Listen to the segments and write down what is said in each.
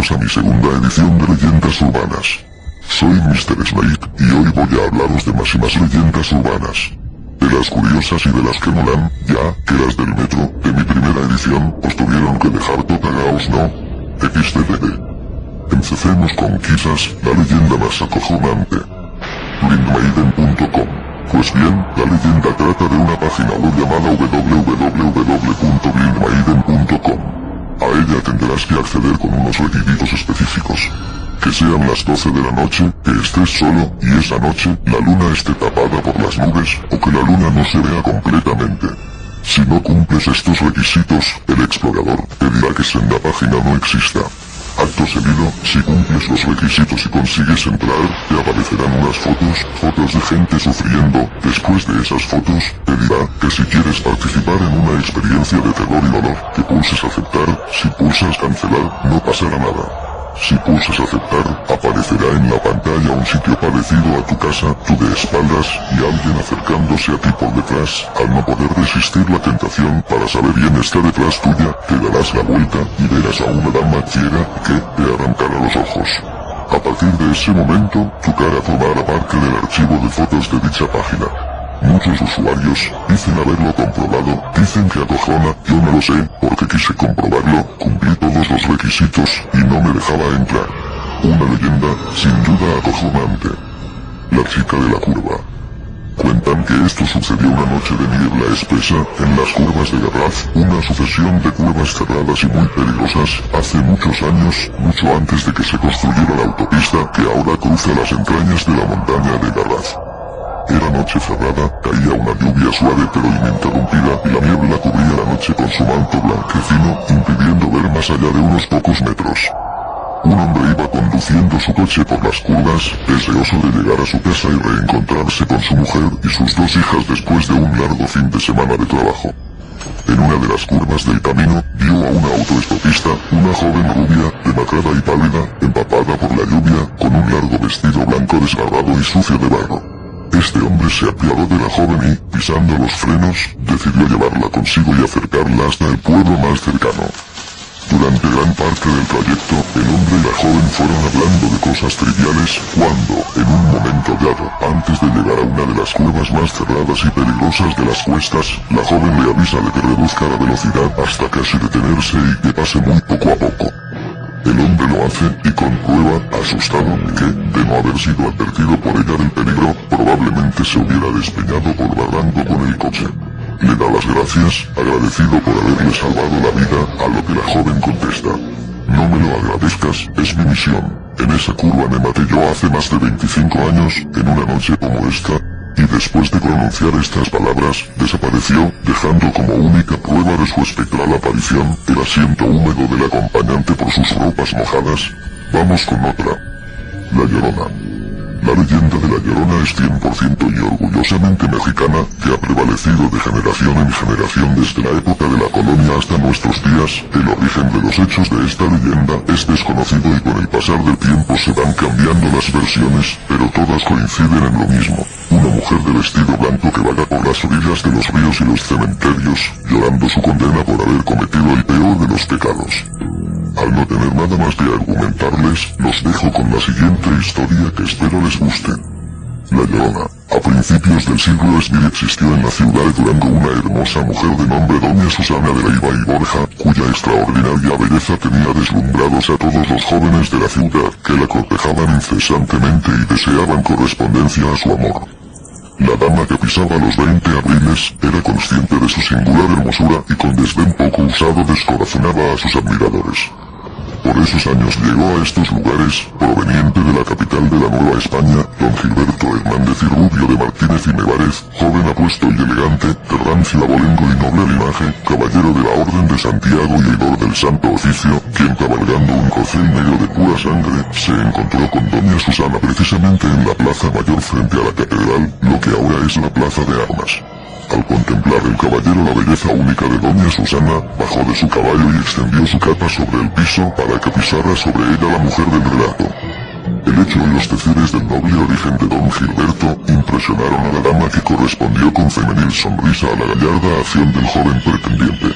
bienvenidos a mi segunda edición de Leyendas Urbanas. Soy mistersnake y hoy voy a hablaros de más y más leyendas urbanas. De las curiosas y de las que molan, ya que las del metro de mi primera edición os tuvieron que dejar totagaos, ¿no? xDDDD. Empecemos con quizás la leyenda más acojonante. blindmaiden.com. Pues bien, la leyenda trata de una página web llamada www.blindmaiden.com. A ella tendrás que acceder con unos requisitos específicos. Que sean las 12 de la noche, que estés solo y esa noche la luna esté tapada por las nubes o que la luna no se vea completamente. Si no cumples estos requisitos, el explorador te dirá que en la página no exista. Acto seguido, si cumples los requisitos y consigues entrar, te aparecerán unas fotos de gente sufriendo. Después de esas fotos, te dirá que si quieres participar en una experiencia de terror y dolor, que pulses aceptar. Si pulsas cancelar, no pasará nada. Si pulsas aceptar, aparecerá en la pantalla un sitio parecido a tu casa, tú de espaldas, y alguien acercándose a ti por detrás. Al no poder resistir la tentación para saber quién está detrás tuya, te darás la vuelta y verás a una dama ciega que te arrancará los ojos. A partir de ese momento, tu cara formará parte del archivo de fotos de dicha página. Muchos usuarios dicen haberlo comprobado, dicen que acojona, yo no lo sé, porque quise comprobarlo, cumplí todos los requisitos y no me dejaba entrar. Una leyenda sin duda acojonante. La chica de la curva. Cuentan que esto sucedió una noche de niebla espesa en las curvas de Garraz, una sucesión de curvas cerradas y muy peligrosas, hace muchos años, mucho antes de que se construyera la autopista que ahora cruza las entrañas de la montaña de Garraz. Era noche cerrada, caía una lluvia suave pero ininterrumpida y la niebla cubría la noche con su manto blanquecino, impidiendo ver más allá de unos pocos metros. Un hombre iba conduciendo su coche por las curvas, deseoso de llegar a su casa y reencontrarse con su mujer y sus dos hijas después de un largo fin de semana de trabajo. En una de las curvas del camino, vio a una autoestopista, una joven rubia, demacrada y pálida, empapada por la lluvia, con un largo vestido blanco desgarrado y sucio de barro. Este hombre se apiadó de la joven y, pisando los frenos, decidió llevarla consigo y acercarla hasta el pueblo más cercano. Durante gran parte del trayecto, el hombre y la joven fueron hablando de cosas triviales, cuando, en un momento dado, antes de llegar a una de las curvas más cerradas y peligrosas de las cuestas, la joven le avisa de que reduzca la velocidad hasta casi detenerse y que pase muy poco a poco. El hombre lo hace y comprueba, asustado, que, de no haber sido advertido por ella del peligro, probablemente se hubiera despeñado por barranco con el coche. Le da las gracias, agradecido por haberle salvado la vida, a lo que la joven contesta: no me lo agradezcas, es mi misión. En esa curva me maté yo hace más de 25 años, en una noche como esta. Y después de pronunciar estas palabras, desapareció, dejando como única prueba de su espectral aparición, el asiento húmedo del acompañante por sus ropas mojadas. Vamos con otra. La Llorona. La leyenda de la Llorona es 100% y orgullosamente mexicana, que ha prevalecido de generación en generación desde la época de la colonia hasta nuestros días. El origen de los hechos de esta leyenda es desconocido y con el pasar del tiempo se van cambiando las versiones, pero todas coinciden en lo mismo. Una mujer de vestido blanco que vaga por las orillas de los ríos y los cementerios, llorando su condena por haber cometido el peor de los pecados. Al no tener nada más que argumentarles, los dejo con la siguiente historia que espero les guste. La Llorona. A principios del siglo XX existió en la ciudad de Durango una hermosa mujer de nombre Doña Susana de Leiva y Borja, cuya extraordinaria belleza tenía deslumbrados a todos los jóvenes de la ciudad, que la cortejaban incesantemente y deseaban correspondencia a su amor. La dama que pisaba los 20 abriles, era consciente de su singular hermosura y con desdén poco usado descorazonaba a sus admiradores. Por esos años llegó a estos lugares, proveniente de la capital de la Nueva España, don Gilberto Hernández y Rubio de Martínez y Nevares, joven apuesto y elegante, de rancio abolengo y noble linaje, caballero de la Orden de Santiago y oidor del Santo Oficio, quien cabalgando un corcel negro de pura sangre, se encontró con doña Susana precisamente en la plaza mayor frente a la catedral, lo que ahora es la plaza de armas. Al contemplar el caballero la belleza única de doña Susana, bajó de su caballo y extendió su capa sobre el piso para que pisara sobre ella la mujer del relato. El hecho y los decires del noble origen de don Gilberto impresionaron a la dama, que correspondió con femenil sonrisa a la gallarda acción del joven pretendiente.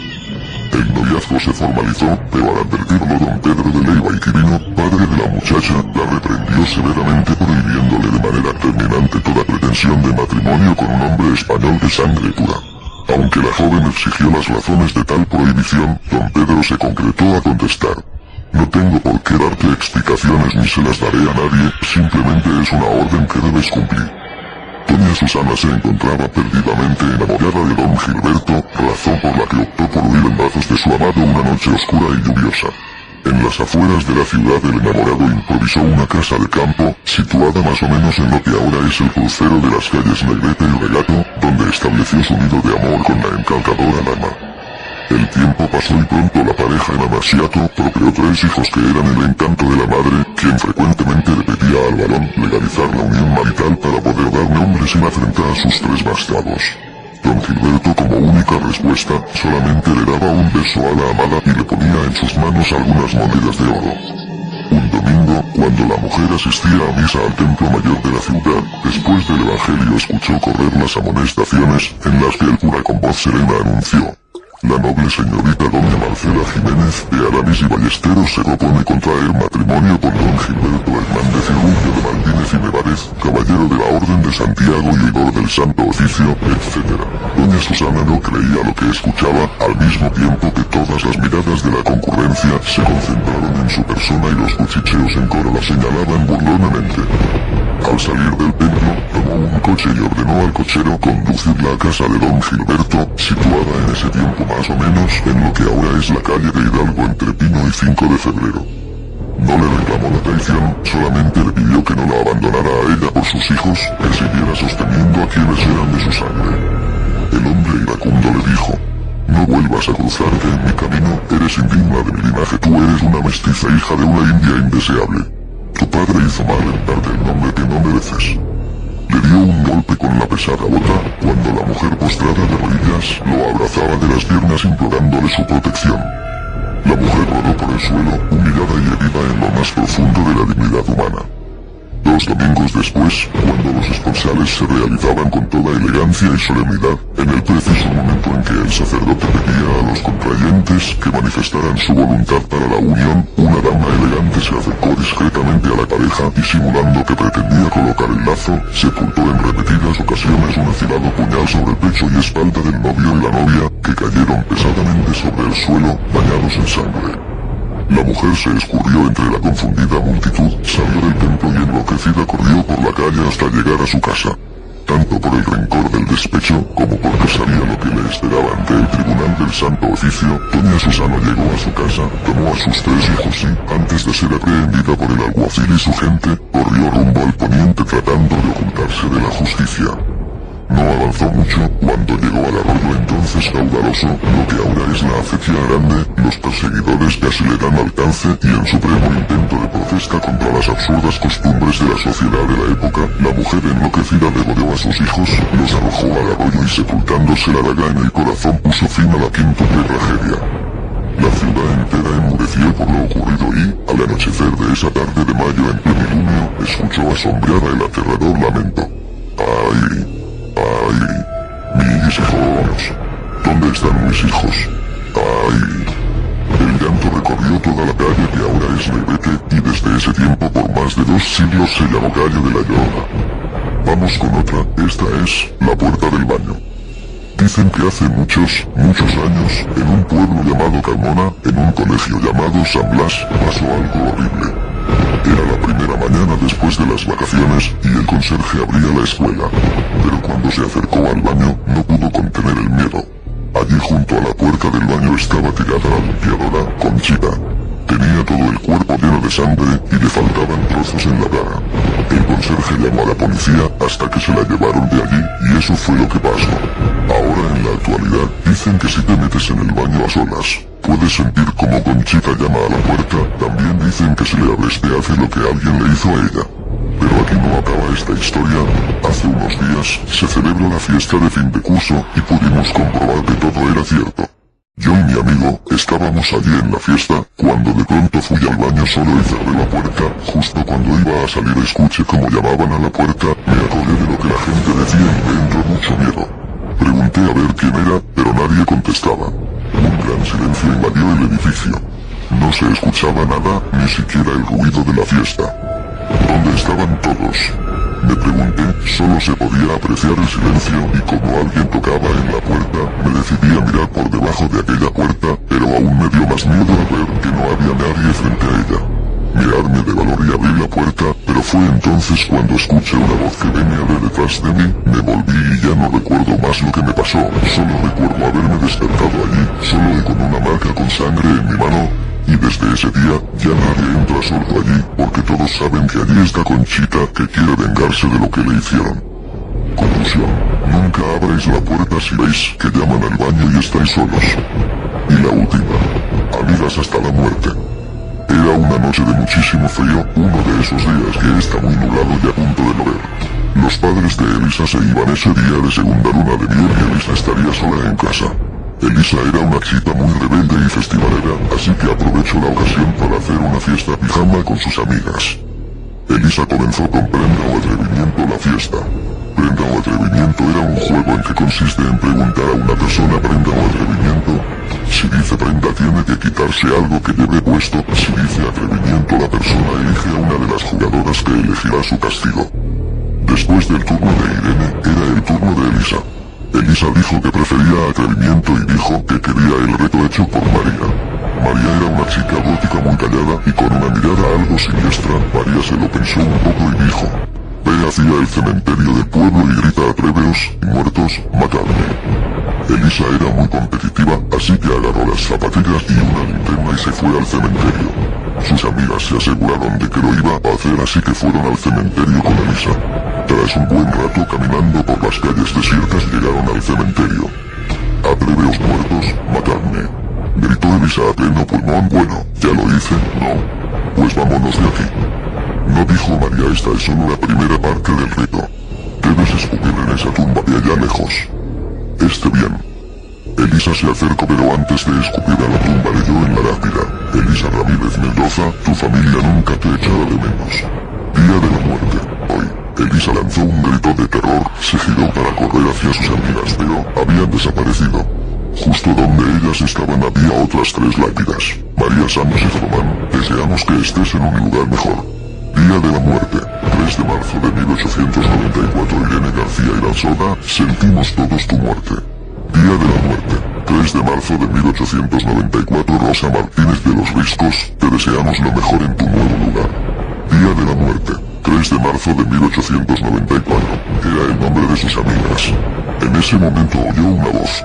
El noviazgo se formalizó, pero al advertirlo don Pedro de Leiva y Quirino, padre de la muchacha, la reprendió severamente prohibiéndole de manera terminante toda pretensión de matrimonio con un hombre español de sangre pura. Aunque la joven exigió las razones de tal prohibición, don Pedro se concretó a contestar: no tengo por qué darte explicaciones ni se las daré a nadie, simplemente es una orden que debes cumplir. Doña Susana se encontraba perdidamente enamorada de don Gilberto, razón por la que optó por huir en brazos de su amado una noche oscura y lluviosa. En las afueras de la ciudad el enamorado improvisó una casa de campo, situada más o menos en lo que ahora es el crucero de las calles Negrete y Regato, donde estableció su nido de amor con la encantadora dama. El tiempo pasó y pronto la pareja en Amasiato procreó 3 hijos que eran el encanto de la madre, quien frecuentemente le pedía al varón legalizar la unión marital para poder dar nombre sin afrentar a sus 3 bastardos. Don Gilberto, como única respuesta, solamente le daba un beso a la amada y le ponía en sus manos algunas monedas de oro. Un domingo, cuando la mujer asistía a misa al templo mayor de la ciudad, después del evangelio escuchó correr las amonestaciones, en las que el cura con voz serena anunció: la noble señorita doña Marcela Jiménez de Aramis y Ballesteros se propone contraer matrimonio con don Gilberto Hernández y Rubio de Maldínez y Nevares, caballero de la Orden de Santiago y oidor del Santo Oficio, etc. Doña Susana no creía lo que escuchaba, al mismo tiempo que todas las miradas de la concurrencia se concentraron en su persona y los cuchicheos en coro la señalaban burlonamente. Al salir del templo, tomó un coche y ordenó al cochero conducirla a casa de don Gilberto, situada en ese tiempo más o menos en lo que ahora es la calle de Hidalgo entre Pino y 5 de febrero. No le reclamó la traición, solamente le pidió que no la abandonara a ella por sus hijos, que siguiera sosteniendo a quienes eran de su sangre. El hombre iracundo le dijo: no vuelvas a cruzarte en mi camino, eres indigna de mi linaje, tú eres una mestiza hija de una india indeseable. Tu padre hizo mal en darte el nombre que no mereces. Le dio un golpe con la pesada bota, cuando la mujer postrada de rodillas lo abrazaba de las piernas implorándole su protección. La mujer rodó por el suelo, humillada y herida en lo más profundo de la dignidad humana. 2 domingos después, cuando los esponsales se realizaban con toda elegancia y solemnidad, en el preciso momento en que el sacerdote pedía a los contrayentes que manifestaran su voluntad para la unión, una dama elegante se acercó discretamente a la pareja y, simulando que pretendía colocar el lazo, sepultó en repetidas ocasiones un afilado puñal sobre el pecho y espalda del novio y la novia, que cayeron pesadamente sobre el suelo, bañados en sangre. La mujer se escurrió entre la confundida multitud, salió del templo y enloquecida corrió por la calle hasta llegar a su casa. Tanto por el rencor del despecho, como porque sabía lo que le esperaba ante el tribunal del Santo Oficio, doña Susana llegó a su casa, tomó a sus 3 hijos y, antes de ser aprehendida por el alguacil y su gente, corrió rumbo al poniente tratando de ocultarse de la justicia. No avanzó mucho, cuando llegó al arroyo entonces caudaloso, lo que ahora es la acequia grande, los perseguidores casi le dan alcance y en supremo intento de protesta contra las absurdas costumbres de la sociedad de la época, la mujer enloquecida devoró a sus hijos, los arrojó al arroyo y sepultándose la daga en el corazón puso fin a la quíntuple tragedia. La ciudad entera enmudeció por lo ocurrido y, al anochecer de esa tarde de mayo en plenilunio, escuchó asombrada el aterrador lamento: ¡ay! ¡ay! ¡Mis hijos! ¿Dónde están mis hijos? ¡ay! El llanto recorrió toda la calle que ahora es Negrete y desde ese tiempo por más de 2 siglos se llamó calle de la Llorona. Vamos con otra, esta es la puerta del baño. Dicen que hace muchos años, en un pueblo llamado Carmona, en un colegio llamado San Blas, pasó algo horrible. Era la primera mañana después de las vacaciones y el conserje abría la escuela, pero cuando se acercó al baño no pudo contener el miedo. Allí junto a la puerta del baño estaba tirada la limpiadora, Conchita. Tenía todo el cuerpo lleno de sangre y le faltaban trozos en la cara. El conserje llamó a la policía hasta que se la llevaron de allí y eso fue lo que pasó. Ahora en la actualidad dicen que si te metes en el baño a solas, puedes sentir como Conchita llama a la puerta. También dicen que se le abre te hace lo que alguien le hizo a ella. Pero aquí no acaba esta historia. Hace unos días se celebra la fiesta de fin de curso y pudimos comprobar que todo era cierto. Yo y mi amigo estábamos allí en la fiesta, cuando de pronto fui al baño solo y cerré la puerta. Justo cuando iba a salir escuché como llamaban a la puerta, me acordé de lo que la gente decía y me entró mucho miedo. Pregunté a ver quién era, pero nadie contestaba. Un gran silencio invadió el edificio. No se escuchaba nada, ni siquiera el ruido de la fiesta. ¿Dónde estaban todos? Me pregunté, solo se podía apreciar el silencio y como alguien tocaba en la puerta, me decidí a mirar por debajo de aquella puerta, pero aún me dio más miedo al ver que no había nadie frente a ella. Mirarme de valor y abrí la puerta, pero fue entonces cuando escuché una voz que venía de detrás de mí, me volví y ya no recuerdo más lo que me pasó, solo recuerdo haberme despertado allí, solo y con una marca con sangre en mi mano, y desde ese día ya nadie entra sordo allí, porque todos saben que allí está Conchita que quiere vengarse de lo que le hicieron. Conclusión, nunca abráis la puerta si veis que llaman al baño y estáis solos. Y la última, amigas hasta la muerte. Era una noche de muchísimo frío, uno de esos días que está muy nublado y a punto de llover. Los padres de Elisa se iban ese día de segunda luna de miel y Elisa estaría sola en casa. Elisa era una chica muy rebelde y festivalera, así que aprovechó la ocasión para hacer una fiesta pijama con sus amigas. Elisa comenzó con prenda o atrevimiento la fiesta. Prenda o atrevimiento era un juego en que consiste en preguntar a una persona prenda o atrevimiento. Si dice prenda tiene que quitarse algo que lleve puesto, si dice atrevimiento la persona elige a una de las jugadoras que elegirá su castigo. Después del turno de Irene, era el turno de Elisa. Elisa dijo que prefería atrevimiento y dijo que quería el reto hecho por María. María era una chica gótica muy callada y con una mirada algo siniestra. María se lo pensó un poco y dijo: ve hacia el cementerio del pueblo y grita atreveos y muertos, matadme. Elisa era muy competitiva, así que agarró las zapatillas y una linterna y se fue al cementerio. Sus amigas se aseguraron de que lo iba a hacer, así que fueron al cementerio con Elisa. Tras un buen rato caminando por las calles desiertas llegaron al cementerio. Atreveos muertos, matadme. Gritó Elisa a pleno pulmón. Bueno, ya lo hice, ¿no? Pues vámonos de aquí. No, dijo María, esta es solo la primera parte del reto. Debes escupir en esa tumba de allá lejos. Esté bien. Elisa se acercó, pero antes de escupir a la tumba leyó en la lápida: Elisa Ramírez Mendoza, tu familia nunca te echará de menos. Día de la muerte, hoy. Elisa lanzó un grito de terror, se giró para correr hacia sus amigas, pero habían desaparecido. Justo donde ellas estaban había otras 3 lápidas. María Santos y Román, deseamos que estés en un lugar mejor. Día de la muerte, 3 de marzo de 1894, Irene García Iranzoda, sentimos todos tu muerte. Día de la muerte, 3 de marzo de 1894, Rosa Martínez de los Riscos, te deseamos lo mejor en tu nuevo lugar. Día de la muerte, 3 de marzo de 1894, era el nombre de sus amigas. En ese momento oyó una voz.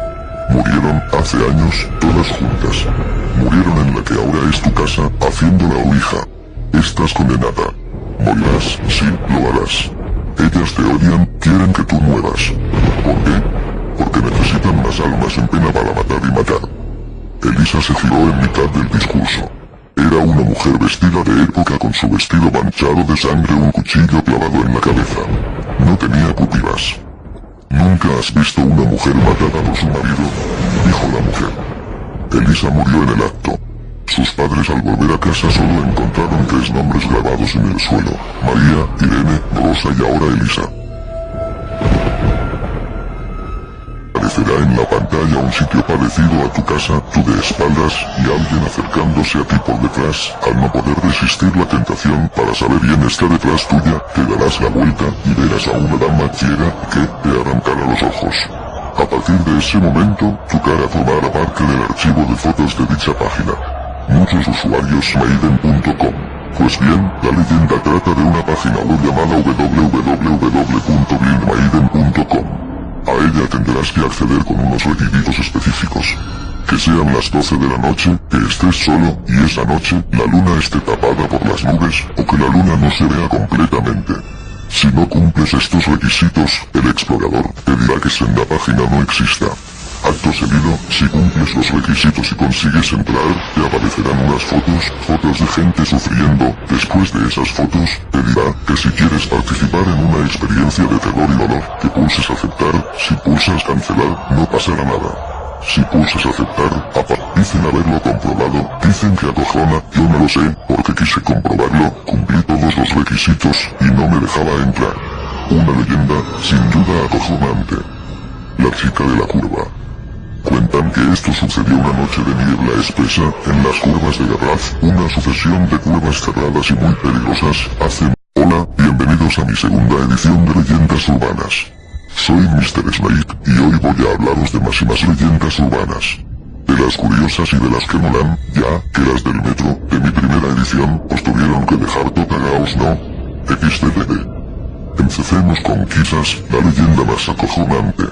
Murieron hace años, todas juntas. Murieron en la que ahora es tu casa, haciendo la ouija. Estás condenada. Morirás, sí, lo harás. Ellas te odian, quieren que tú mueras. ¿Por qué? Porque necesitan más almas en pena para matar y matar. Elisa se giró en mitad del discurso. Era una mujer vestida de época con su vestido manchado de sangre, un cuchillo clavado en la cabeza. No tenía pupilas. ¿Nunca has visto una mujer matada por su marido?, dijo la mujer. Elisa murió en el acto. Sus padres al volver a casa solo encontraron 3 nombres grabados en el suelo: María, Irene, Rosa y ahora Elisa. Aparecerá en la pantalla un sitio parecido a tu casa, tú de espaldas y alguien acercándose a ti por detrás. Al no poder resistir la tentación para saber quién está detrás tuya, te darás la vuelta y verás a una dama ciega que te arrancará los ojos. A partir de ese momento, tu cara formará parte del archivo de fotos de dicha página. Muchos usuarios maiden.com. Pues bien, la leyenda trata de una página web llamada www.blindmaiden.com. A ella tendrás que acceder con unos requisitos específicos. Que sean las 12 de la noche, que estés solo y esa noche la luna esté tapada por las nubes o que la luna no se vea completamente. Si no cumples estos requisitos, el explorador te dirá que en la página no exista. Acto seguido, si cumples los requisitos y consigues entrar, te aparecerán unas fotos de gente sufriendo. Después de esas fotos, te dirá que si quieres participar en una experiencia de terror y dolor, que pulses aceptar. Si pulsas cancelar, no pasará nada. Si pulsas aceptar, dicen haberlo comprobado, dicen que acojona, yo no lo sé, porque quise comprobarlo, cumplí todos los requisitos y no me dejaba entrar. Una leyenda, sin duda acojonante. La chica de la curva. Cuentan que esto sucedió una noche de niebla espesa en las curvas de Garraf, una sucesión de cuevas cerradas y muy peligrosas. Hola, bienvenidos a mi segunda edición de Leyendas Urbanas. Soy mistersnake y hoy voy a hablaros de más y más leyendas urbanas. De las curiosas y de las que molan, ya que las del metro, de mi primera edición, os tuvieron que dejar tocagaos, ¿no? xDDDD. Empecemos con quizás la leyenda más acojonante.